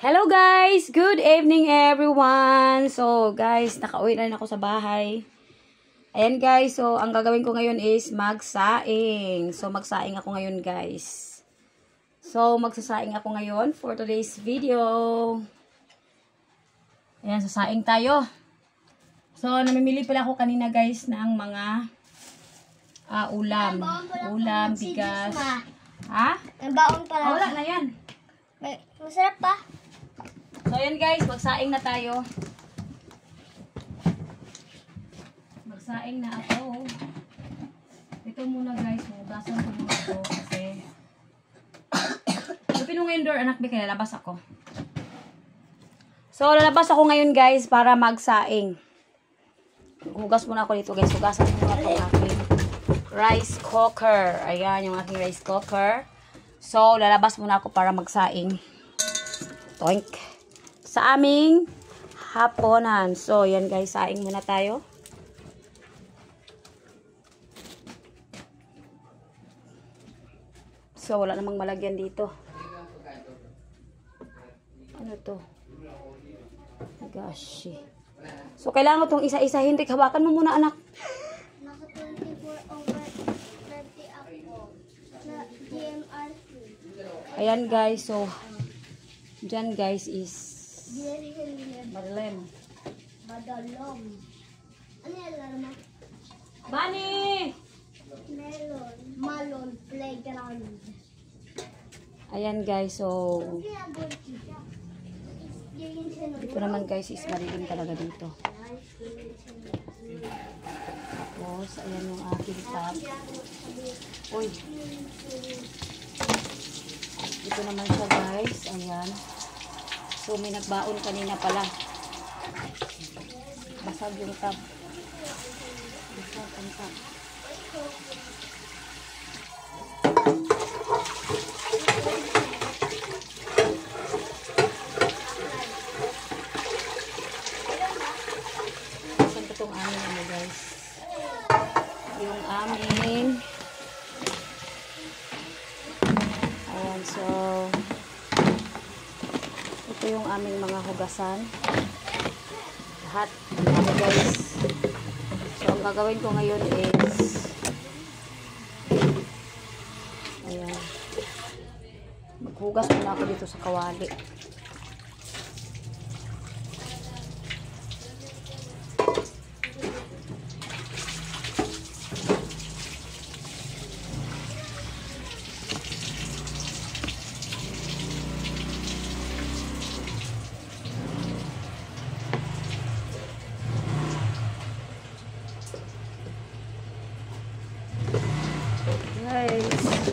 Hello guys! Good evening everyone! So guys, nakauwi na rin ako sa bahay. Ayan guys, so ang gagawin ko ngayon is magsaing. So magsaing ako ngayon guys. So magsasaing ako ngayon for today's video. Ayan, sasaing tayo. So namimili pala ako kanina guys ng mga ulam. Ulam, bigas. Ha? Ang baon pala. Wala na yan. Masarap pa. So, ayan guys, magsaing na tayo. Magsaing na ako. Ito muna guys, hugasan ko muna ito kasi lupin mo ngayon door, anak, bigay, lalabas ako. So, lalabas ako ngayon guys para magsaing. Hugas muna ako dito guys, hugasan ko muna itong aking rice cooker. Ayan, yung aking rice cooker. So, lalabas muna ako para magsaing. Toink. Sa aming haponan. So, yan guys, saing muna tayo. So, wala namang malagyan dito. Ano to? Gosh. So, kailangan ko itong isa-isahin. Rick, hawakan mo muna, anak. Naka 24/30 ako. Sa GMRC. Ayan guys, so, dyan guys is Marlem. Badalom. Ano yan naman? Bunny! Melon. Malon playground. Ayan guys, so, ito naman guys is marilim talaga dito. Tapos, ayan yung aking top. Uy! Ito naman siya guys, ayan. So, may nagbaon kanina pala. Basag yung top. Basag ang top. Saan pa itong amin ano guys? Yung amin. Ayan, so ito yung aming mga hugasan. Lahat. Ano guys. So, ang gagawin ko ngayon is ayan. Maghugas muna ako dito sa kawali. Guys,